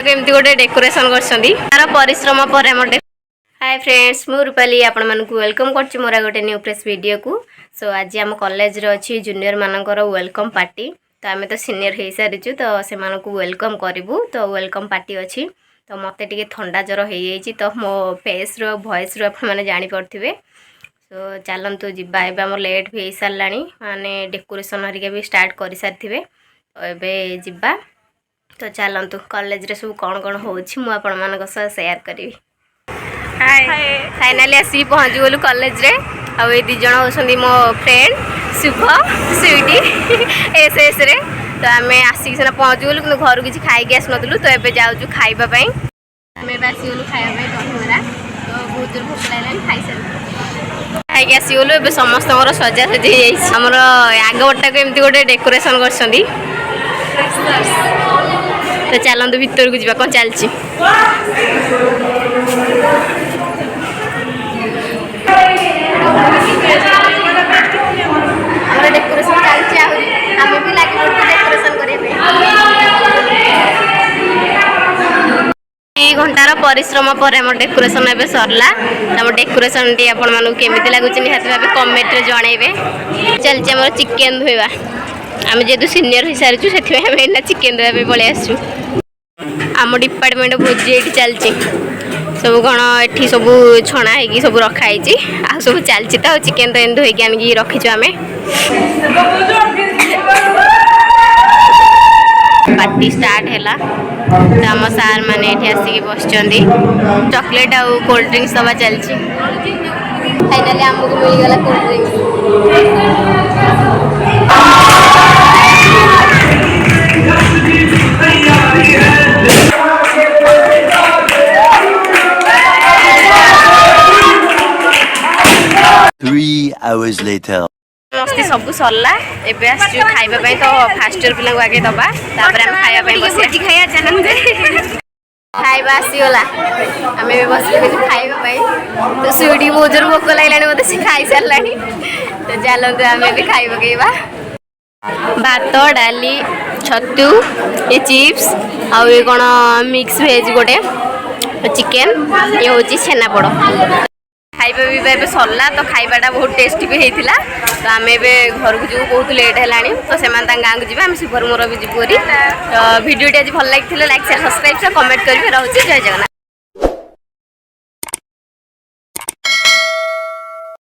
केमती गोटे डेकोरेशन करछंदी तार परिश्रम पर हम हाय फ्रेंड्स मु रूपाली आपण मानकु वेलकम करछि मोरा गोटे न्यू प्रेस वीडियो को। सो आज हम कॉलेज रे अछि जूनियर मानकर वेलकम पार्टी। तो आमे तो सीनियर हे सारिछु तो से मानकु वेलकम करिवु। तो वेलकम पार्टी अछि तो मते टिके ठंडा जर हे जाइछि तो मो फेस रो वॉइस रो आपण माने जानि परथिबे। सो चलंतु जिबा एबे हम लेट भी सारलानी माने डेकोरेशन हरिका भी स्टार्ट करि सारथिबे। तो एबे जिबा तो चलतु कॉलेज रे सब कौन कौन होछि मु आपण मानक सह शेयर करी। हाय फाइनली आसी पहुंच गलु कॉलेज रे। आ ए दि जण होसंदी मो फ्रेंड शुभ स्वीटी एसएस रे। तो आमे आसी सना पहुंच गलु कि घर किछि खाइ के आसनतलु। तो एबे जाउछु खाइबा पई आमे बासी गलु खाइबा पई दहीबरा। तो बहुत जोर भूख लागलानी खाइ सर खाइ के आसी गलु। एबे समस्त हमर सजा सजी जाइछि। हमर आगवटा को एमती गोटे डेकोरेशन करछंदी। तो चलते भितर को जावा कौन चलची डेकोरेशन चलची आमे भी लागे डेकोरेशन करिवे। 2 घंटार परिश्रम पर हम डेकोरेशन एबे सरला। हम डेकोरेशन टी आपण मानु केमिति लागुची निहात भाबे कमेंट रे जणाइबे। चलची हमर चिकन धोइबा आमे जेतु सीनियर हो सारिछु सेथि में हमें ना चिकन धोइबा पे पळे आसु। आम डिपार्टमेंट भोजी ये चलती सब कौन ये सब छणा है सब रखाई आ सब चलती। तो चिकेन तो एंड होगी आम रखीचु आम पार्टी स्टार्ट है। तो आम सार मैंने आसिक बस चॉकलेट आ कोल्ड ड्रिंक्स दबा चलती। फाइनली आमको मिलगला कोल्ड ड्रिंक्स। 3 hours later मस्ती सब सरला एबे आसु खाइबा पई। तो फास्ट इयर पिला आगे दबा तापर हम खाइबा पई बसी खाइया चलन दे खाइबा आसीगला हमें भी बस के खाइबा पई। तो सुडी मोजर भोक लागलानी मते से खाइ सरलानी। तो चलंतु हमें भी खाइबा केबा भात डाली छतु ये चिप्स आ ये कोन मिक्स वेज गोटे चिकन ये होची छेना पड़ो खाइबा भी सरला। तो खाइबाटा बहुत टेस्टी भी होता। तो आम घर को जीव बहुत लेट है। तो से गाँव को जी सुपर मोर भी जीवरी। तो वीडियो आज भल लगी लाइक शेयर सब्सक्राइब कमेंट करेंगे। रोचे जय जगन्नाथ।